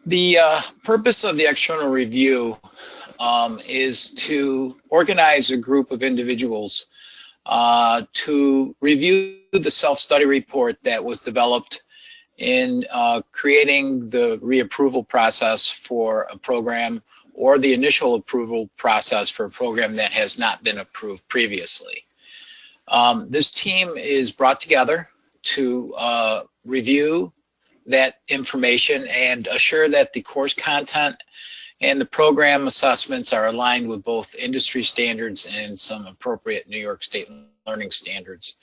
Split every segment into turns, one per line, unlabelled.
The purpose of the external review is to organize a group of individuals to review the self-study report that was developed in creating the reapproval process for a program or the initial approval process for a program that has not been approved previously. This team is brought together to review that information and assure that the course content and the program assessments are aligned with both industry standards and some appropriate New York State learning standards.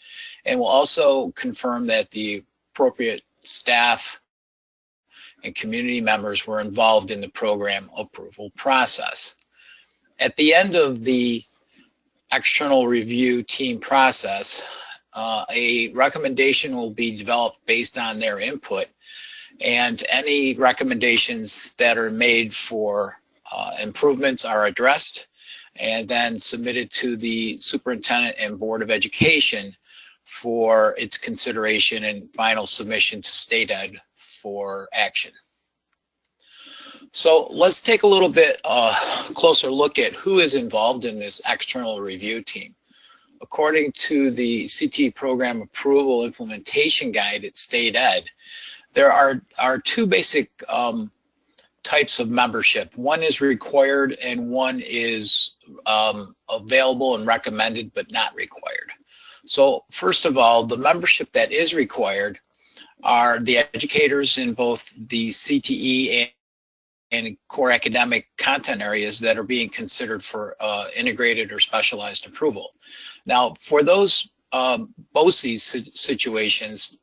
And we'll also confirm that the appropriate staff and community members were involved in the program approval process. At the end of the external review team process, a recommendation will be developed based on their input, and any recommendations that are made for improvements are addressed and then submitted to the superintendent and Board of Education for its consideration and final submission to State Ed for action. So let's take a little bit closer look at who is involved in this external review team. According to the CTE program approval implementation guide at State Ed, there are two basic types of membership. One is required and one is available and recommended but not required. So first of all, the membership that is required are the educators in both the CTE and core academic content areas that are being considered for integrated or specialized approval. Now, for those BOCES situations,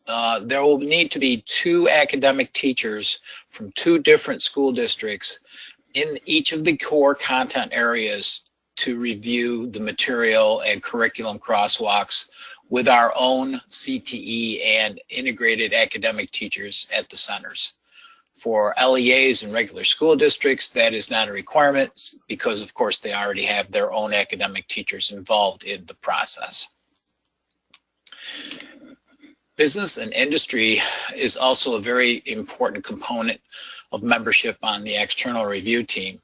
there will need to be 2 academic teachers from 2 different school districts in each of the core content areas to review the material and curriculum crosswalks with our own CTE and integrated academic teachers at the centers. For LEAs and regular school districts, that is not a requirement because, of course, they already have their own academic teachers involved in the process. Business and industry is also a very important component of membership on the external review team.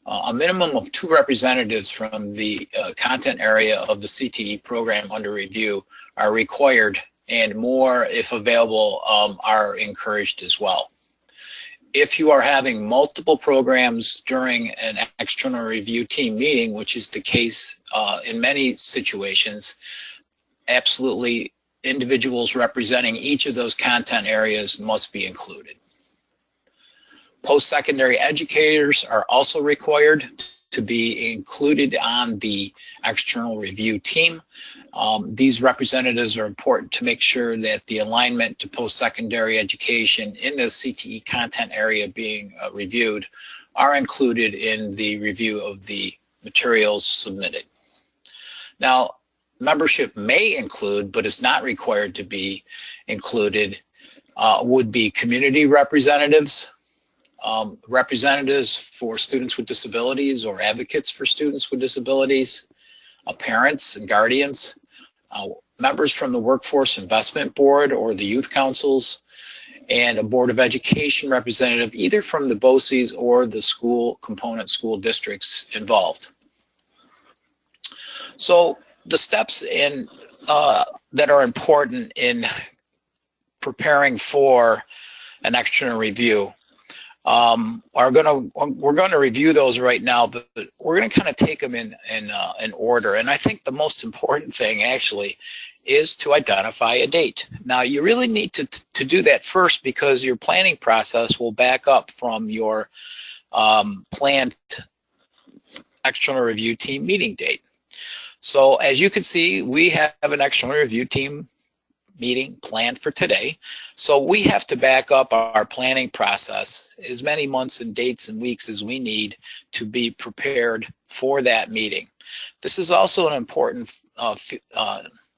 A minimum of 2 representatives from the content area of the CTE program under review are required, and more, if available, are encouraged as well. If you are having multiple programs during an external review team meeting, which is the case in many situations, absolutely individuals representing each of those content areas must be included. Post-secondary educators are also required to be included on the external review team. These representatives are important to make sure that the alignment to post-secondary education in the CTE content area being reviewed are included in the review of the materials submitted. Now, membership may include, but is not required to be included, would be community representatives, representatives for students with disabilities or advocates for students with disabilities, parents and guardians, members from the Workforce Investment Board or the youth councils, and a Board of Education representative either from the BOCES or the school component school districts involved. So the steps that are important in preparing for an external review we're going to review those right now, but we're going to kind of take them in order. And I think the most important thing actually is to identify a date. Now, you really need to do that first because your planning process will back up from your planned external review team meeting date. So as you can see, we have an external review team meeting planned for today. So we have to back up our planning process as many months and dates and weeks as we need to be prepared for that meeting. This is also an important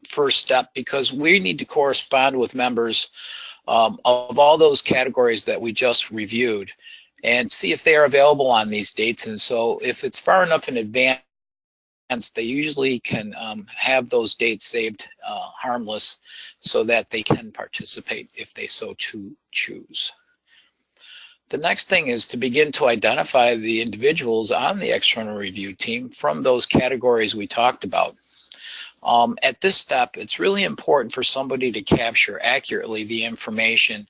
first step because we need to correspond with members of all those categories that we just reviewed and see if they are available on these dates. And so if it's far enough in advance, they usually can have those dates saved harmless so that they can participate if they so choose. The next thing is to begin to identify the individuals on the external review team from those categories we talked about. At this step, it's really important for somebody to capture accurately the information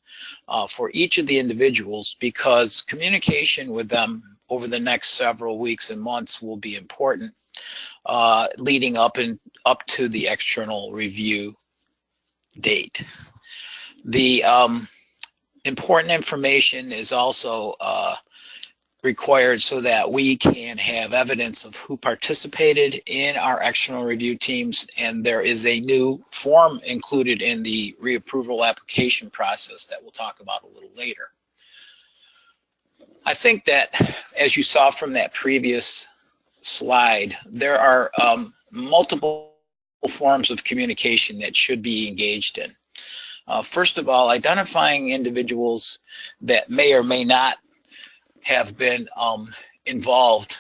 for each of the individuals, because communication with them over the next several weeks and months will be important, leading up to the external review date. The important information is also required so that we can have evidence of who participated in our external review teams, and there is a new form included in the reapproval application process that we'll talk about a little later. I think that, as you saw from that previous slide, there are multiple forms of communication that should be engaged in. First of all, identifying individuals that may or may not have been involved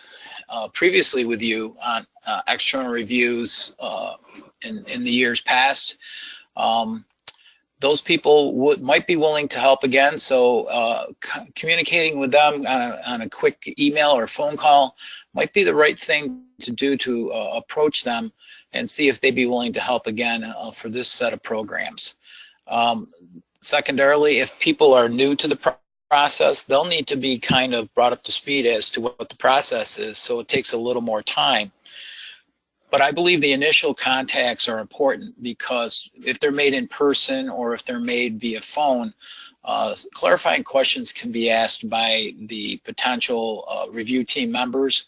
previously with you on external reviews in the years past. Those people might be willing to help again, so communicating with them on a quick email or phone call might be the right thing to do to approach them and see if they'd be willing to help again for this set of programs. Secondarily, if people are new to the process, they'll need to be kind of brought up to speed as to what the process is, so it takes a little more time. But I believe the initial contacts are important, because if they're made in person or if they're made via phone, clarifying questions can be asked by the potential review team members,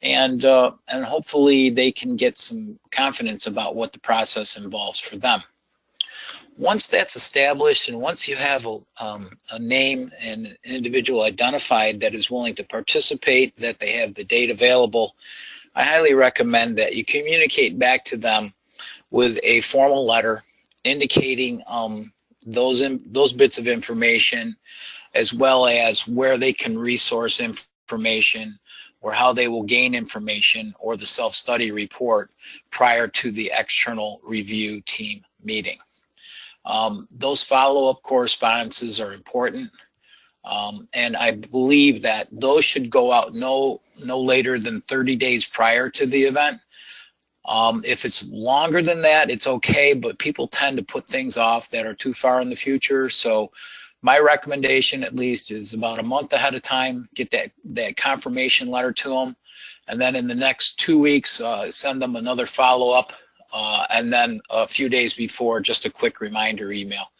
and hopefully they can get some confidence about what the process involves for them. Once that's established, and once you have a name and an individual identified that is willing to participate, that they have the date available, I highly recommend that you communicate back to them with a formal letter indicating those bits of information, as well as where they can resource information, or how they will gain information, or the self-study report prior to the external review team meeting. Those follow-up correspondences are important, and I believe that those should go out no later than 30 days prior to the event. If it's longer than that, it's okay, but people tend to put things off that are too far in the future. So my recommendation, at least, is about a month ahead of time, get that confirmation letter to them, and then in the next 2 weeks, send them another follow-up, and then a few days before, just a quick reminder email.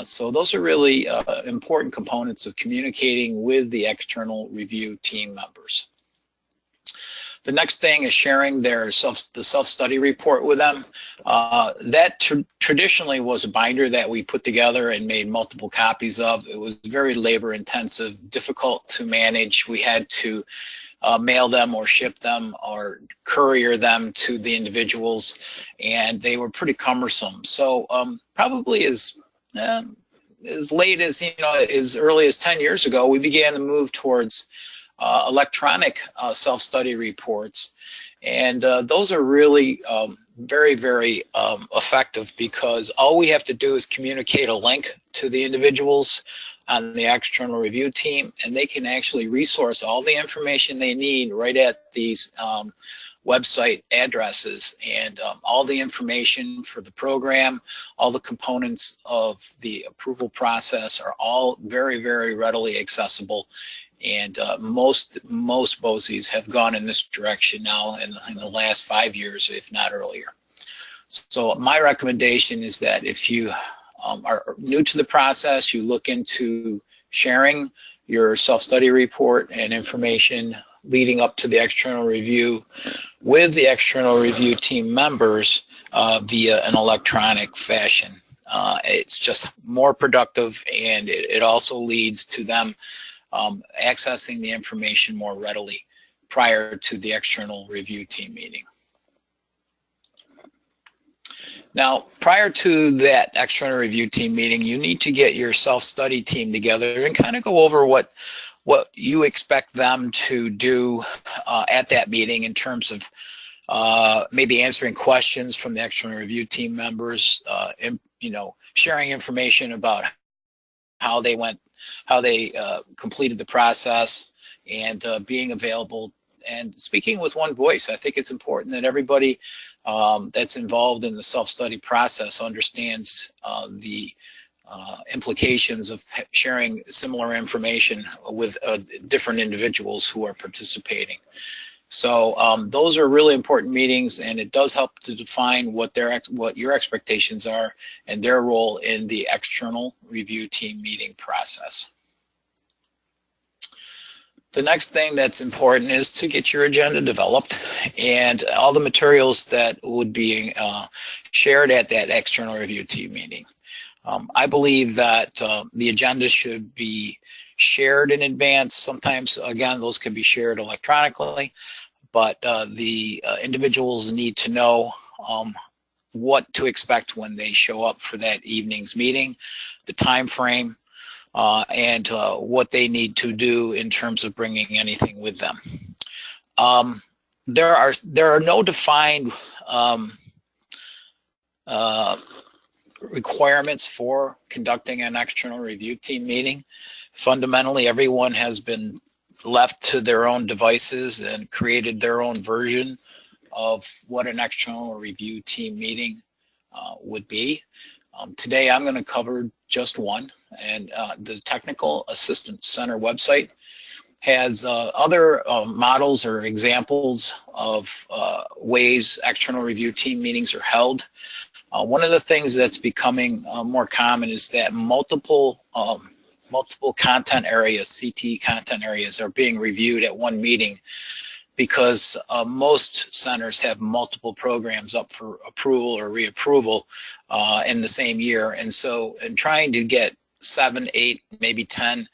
So those are really important components of communicating with the external review team members. The next thing is sharing the self-study report with them. That traditionally was a binder that we put together and made multiple copies of. It was very labor-intensive, difficult to manage. We had to mail them or ship them or courier them to the individuals, and they were pretty cumbersome. So probably as late as, as early as 10 years ago, we began to move towards electronic self-study reports, and those are really very, very effective, because all we have to do is communicate a link to the individuals on the external review team, and they can actually resource all the information they need right at these website addresses, and all the information for the program, all the components of the approval process are all very, very readily accessible. And most BOCES have gone in this direction now in the last 5 years, if not earlier. So my recommendation is that if you are new to the process, you look into sharing your self-study report and information leading up to the external review with the external review team members via an electronic fashion. It's just more productive, and it also leads to them accessing the information more readily prior to the external review team meeting. Now, prior to that external review team meeting, you need to get your self-study team together and kind of go over what you expect them to do at that meeting in terms of maybe answering questions from the external review team members, sharing information about how they completed the process, and being available and speaking with one voice. I think it's important that everybody that's involved in the self-study process understands the implications of sharing similar information with different individuals who are participating. So those are really important meetings, and it does help to define what your expectations are and their role in the external review team meeting process. The next thing that's important is to get your agenda developed and all the materials that would be shared at that external review team meeting. I believe that the agenda should be shared in advance. Sometimes, again, those can be shared electronically, but the individuals need to know what to expect when they show up for that evening's meeting, the time frame, and what they need to do in terms of bringing anything with them. There are no defined requirements for conducting an external review team meeting. Fundamentally, everyone has been left to their own devices and created their own version of what an external review team meeting would be. Today, I'm going to cover just one, and the Technical Assistance Center website has other models or examples of ways external review team meetings are held. One of the things that's becoming more common is that multiple content areas, CTE content areas, are being reviewed at one meeting, because most centers have multiple programs up for approval or reapproval in the same year. And so in trying to get 7, 8, maybe 10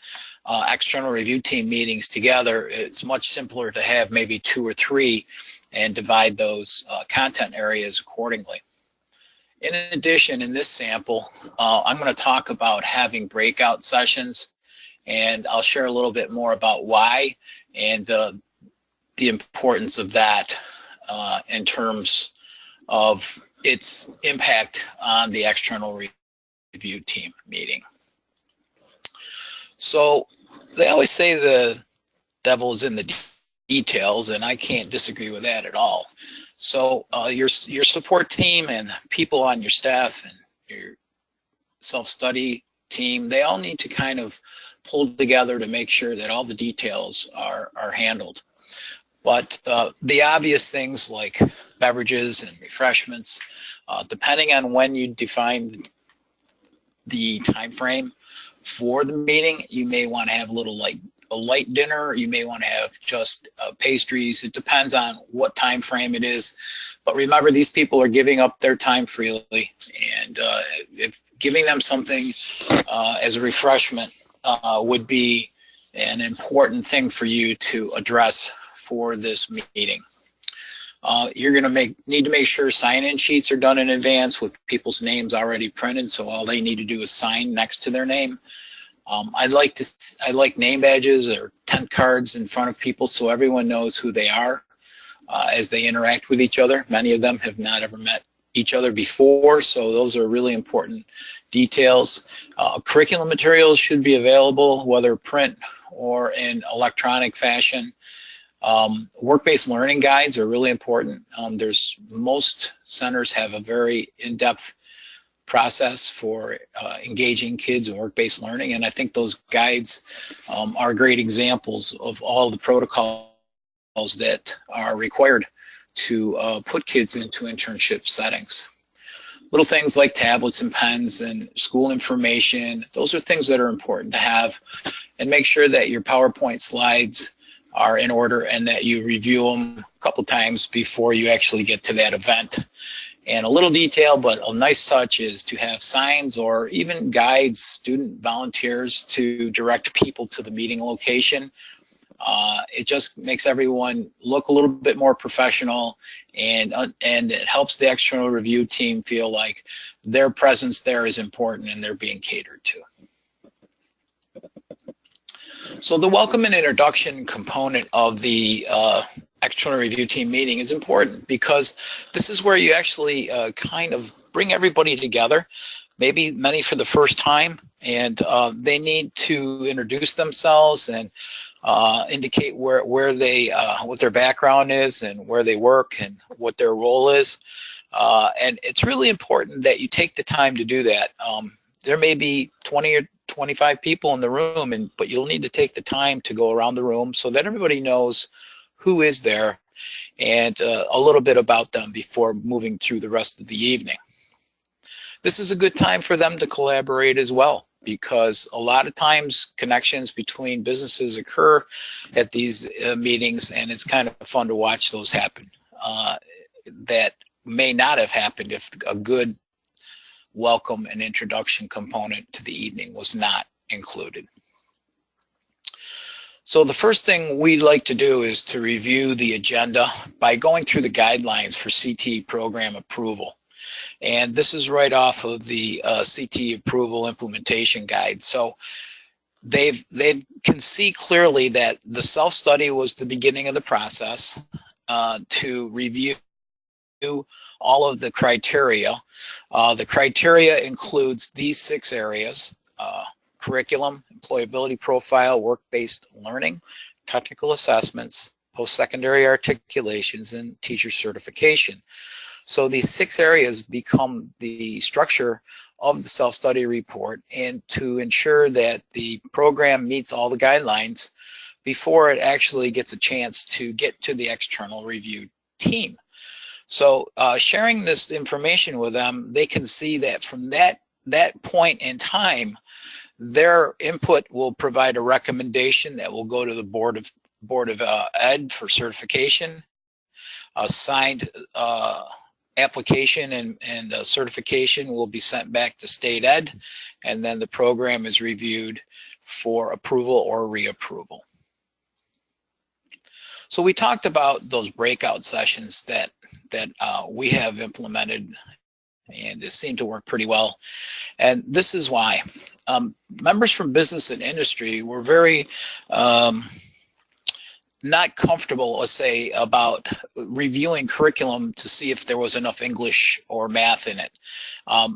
external review team meetings together, it's much simpler to have maybe 2 or 3 and divide those content areas accordingly. In addition, in this sample, I'm going to talk about having breakout sessions, and I'll share a little bit more about why and the importance of that in terms of its impact on the external review team meeting. So they always say the devil is in the details, and I can't disagree with that at all. So your support team and people on your staff and your self-study team, they all need to kind of pull together to make sure that all the details are handled. But the obvious things like beverages and refreshments, depending on when you define the time frame for the meeting, you may want to have a light dinner. You may want to have just pastries. It depends on what time frame it is. But remember, these people are giving up their time freely, and if giving them something as a refreshment would be an important thing for you to address for this meeting. You're going to need to make sure sign-in sheets are done in advance with people's names already printed, so all they need to do is sign next to their name. I like name badges or tent cards in front of people so everyone knows who they are as they interact with each other. Many of them have not ever met each other before, so those are really important details. Curriculum materials should be available, whether print or in electronic fashion. Work-based learning guides are really important. Most centers have a very in-depth process for engaging kids in work-based learning, and I think those guides are great examples of all the protocols that are required to put kids into internship settings. Little things like tablets and pens and school information, those are things that are important to have, and make sure that your PowerPoint slides are in order and that you review them a couple times before you actually get to that event. And a little detail, but a nice touch, is to have signs or even guides, student volunteers, to direct people to the meeting location. It just makes everyone look a little bit more professional, and it helps the external review team feel like their presence there is important and they're being catered to. So the welcome and introduction component of the external review team meeting is important, because this is where you actually kind of bring everybody together, maybe many for the first time, and they need to introduce themselves and indicate where they what their background is and where they work and what their role is. And it's really important that you take the time to do that. There may be 20 or 25 people in the room, but you'll need to take the time to go around the room so that everybody knows who is there and a little bit about them before moving through the rest of the evening. This is a good time for them to collaborate as well, because a lot of times connections between businesses occur at these meetings, and it's kind of fun to watch those happen. That may not have happened if a good welcome and introduction component to the evening was not included. So the first thing we like to do is to review the agenda by going through the guidelines for CTE program approval. And this is right off of the CTE approval implementation guide. So they can see clearly that the self-study was the beginning of the process to review all of the criteria. The criteria includes these 6 areas: curriculum, employability profile, work-based learning, technical assessments, post-secondary articulations, and teacher certification. So these 6 areas become the structure of the self-study report, and to ensure that the program meets all the guidelines before it actually gets a chance to get to the external review team. So sharing this information with them, they can see that from that point in time, their input will provide a recommendation that will go to the Board of Ed for certification. A signed application and certification will be sent back to State Ed, and then the program is reviewed for approval or reapproval. So we talked about those breakout sessions that we have implemented, and they seem to work pretty well. And this is why. Members from business and industry were very not comfortable, let's say, about reviewing curriculum to see if there was enough English or math in it.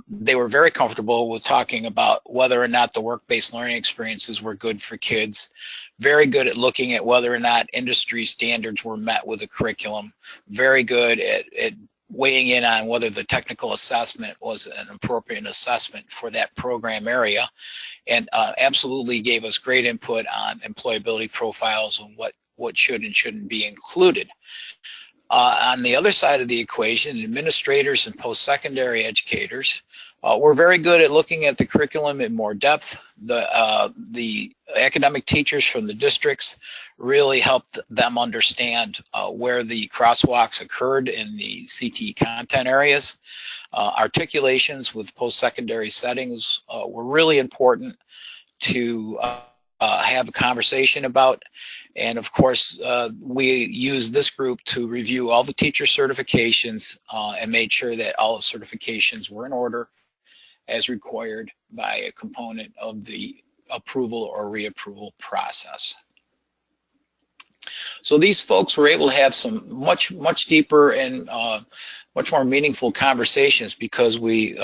They were very comfortable with talking about whether or not the work-based learning experiences were good for kids, very good at looking at whether or not industry standards were met with the curriculum, very good at weighing in on whether the technical assessment was an appropriate assessment for that program area, and absolutely gave us great input on employability profiles and what should and shouldn't be included. On the other side of the equation, administrators and post-secondary educators were very good at looking at the curriculum in more depth. The academic teachers from the districts really helped them understand where the crosswalks occurred in the CTE content areas. Articulations with post-secondary settings were really important to have a conversation about. And of course, we used this group to review all the teacher certifications and made sure that all the certifications were in order as required by a component of the approval or reapproval process. So these folks were able to have some much deeper and much more meaningful conversations, because we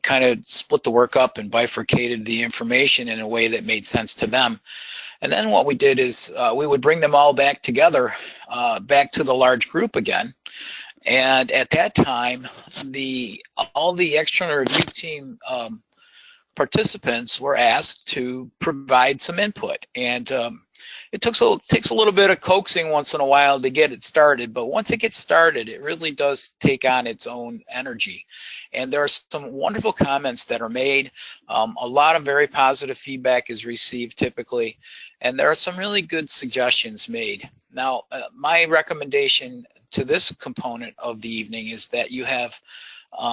kind of split the work up and bifurcated the information in a way that made sense to them. And then what we did is we would bring them all back together, back to the large group again. And at that time, all the external review team participants were asked to provide some input. And it takes a little bit of coaxing once in a while to get it started, but once it gets started, it really does take on its own energy. And there are some wonderful comments that are made. A lot of very positive feedback is received typically, and there are some really good suggestions made. Now, my recommendation to this component of the evening is that you have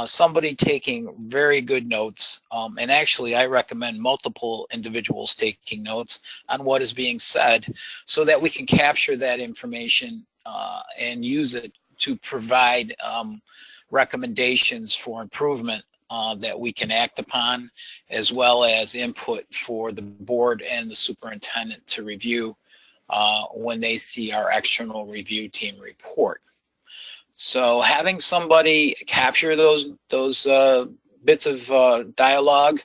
somebody taking very good notes, and actually I recommend multiple individuals taking notes on what is being said, so that we can capture that information and use it to provide recommendations for improvement that we can act upon, as well as input for the board and the superintendent to review when they see our external review team report. So having somebody capture those bits of dialogue,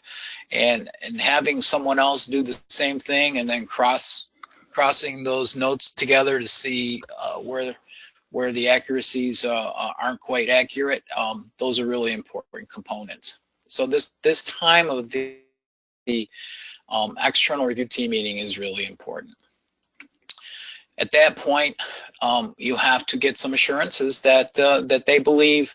and having someone else do the same thing, and then crossing those notes together to see where the accuracies aren't quite accurate. Those are really important components. So this time of the external review team meeting is really important. At that point, you have to get some assurances that that they believe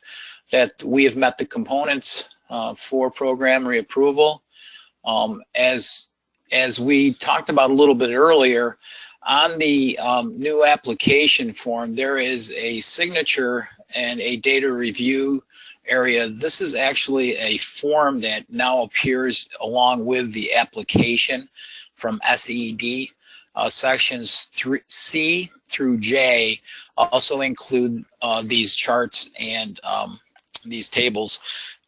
that we have met the components for program reapproval. As we talked about a little bit earlier, on the new application form, there is a signature and a data review area. This is actually a form that now appears along with the application from SED. Sections C through J also include these charts and these tables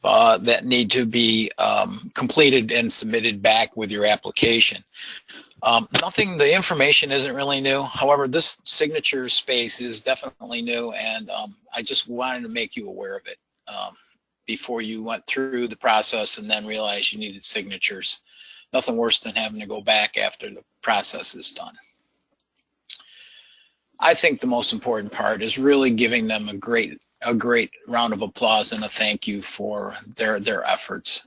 that need to be completed and submitted back with your application. The information isn't really new. However, this signature space is definitely new, and I just wanted to make you aware of it before you went through the process and then realized you needed signatures. Nothing worse than having to go back after the process is done. I think the most important part is really giving them a great round of applause and a thank you for their efforts.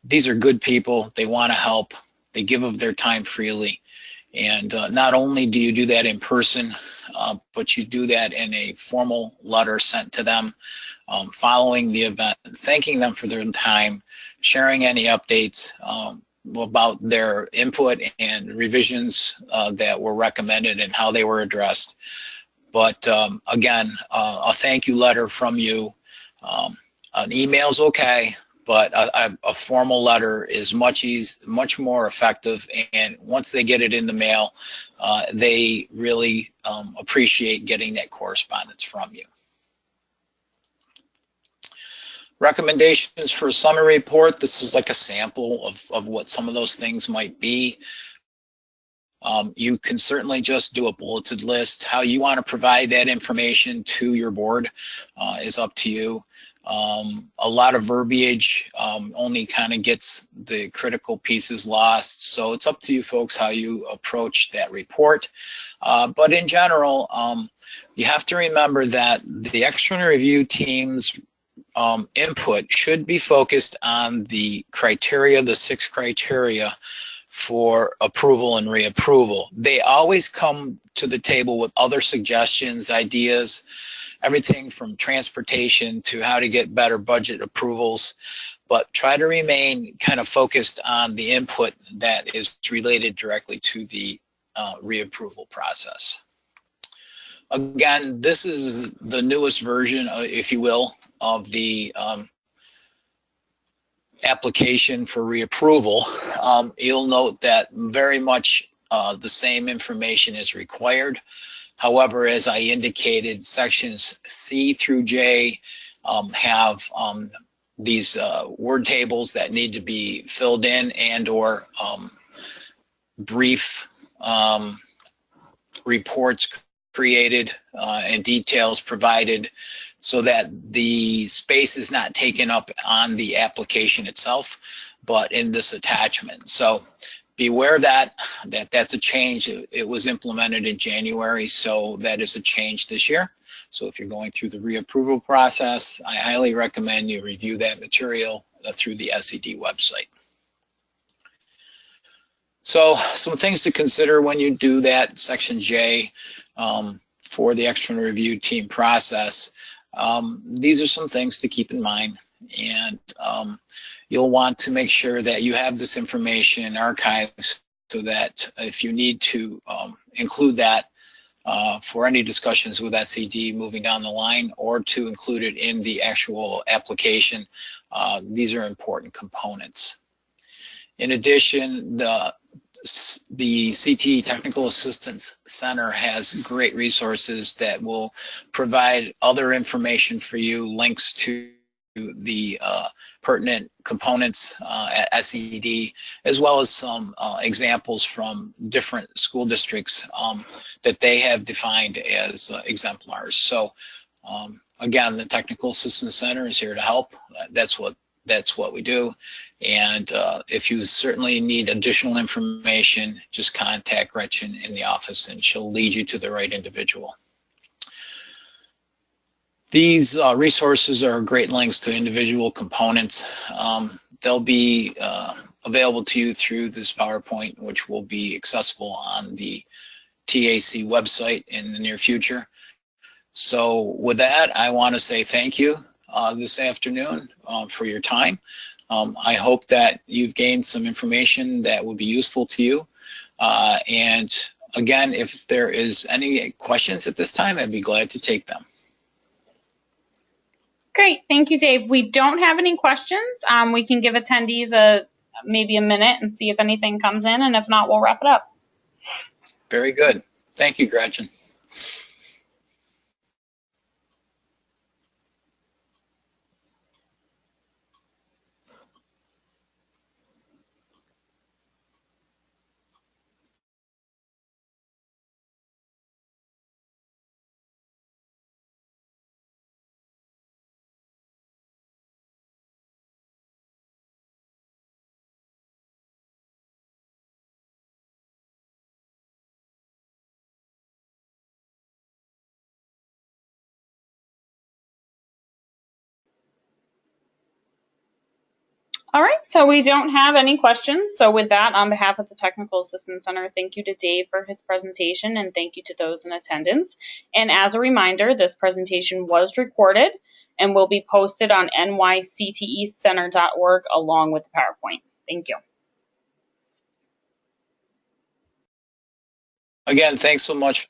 These are good people. They want to help. They give of their time freely. And not only do you do that in person, but you do that in a formal letter sent to them following the event, thanking them for their time, sharing any updates about their input and revisions that were recommended and how they were addressed. But again, a thank you letter from you. An email's okay, but a formal letter is much more effective. And once they get it in the mail, they really appreciate getting that correspondence from you. Recommendations for a summary report. This is like a sample of what some of those things might be. You can certainly just do a bulleted list. How you want to provide that information to your board is up to you. A lot of verbiage only kind of gets the critical pieces lost. So it's up to you folks how you approach that report. But in general, you have to remember that the external review team's input should be focused on the criteria, the 6 criteria for approval and reapproval. They always come to the table with other suggestions, ideas, everything from transportation to how to get better budget approvals, but try to remain kind of focused on the input that is related directly to the reapproval process. Again, this is the newest version, if you will, of the application for reapproval. You'll note that very much the same information is required. However, as I indicated, sections C through J have these word tables that need to be filled in and or brief reports created and details provided so that the space is not taken up on the application itself, but in this attachment. So be aware of that's a change. It was implemented in January, so that is a change this year. So if you're going through the reapproval process, I highly recommend you review that material through the SED website. So some things to consider when you do that section J for the external review team process. These are some things to keep in mind, and you'll want to make sure that you have this information archived so that if you need to include that for any discussions with SED moving down the line, or to include it in the actual application, these are important components. In addition, the CTE Technical Assistance Center has great resources that will provide other information for you, links to the pertinent components at SED, as well as some examples from different school districts that they have defined as exemplars. So again, the Technical Assistance Center is here to help. That's what that's what we do. And if you certainly need additional information, just contact Gretchen in the office and she'll lead you to the right individual. These resources are great links to individual components. They'll be available to you through this PowerPoint, which will be accessible on the TAC website in the near future. So with that, I want to say thank you this afternoon for your time. I hope that you've gained some information that will be useful to you. And again, if there is any questions at this time, I'd be glad to take them.
Great, thank you, Dave. We don't have any questions. We can give attendees maybe a minute and see if anything comes in, and if not, we'll wrap it up.
Very good. Thank you, Gretchen.
All right, so we don't have any questions. So with that, on behalf of the Technical Assistance Center, thank you to Dave for his presentation, and thank you to those in attendance. And as a reminder, this presentation was recorded and will be posted on nyctecenter.org along with the PowerPoint. Thank you.
Again, thanks so much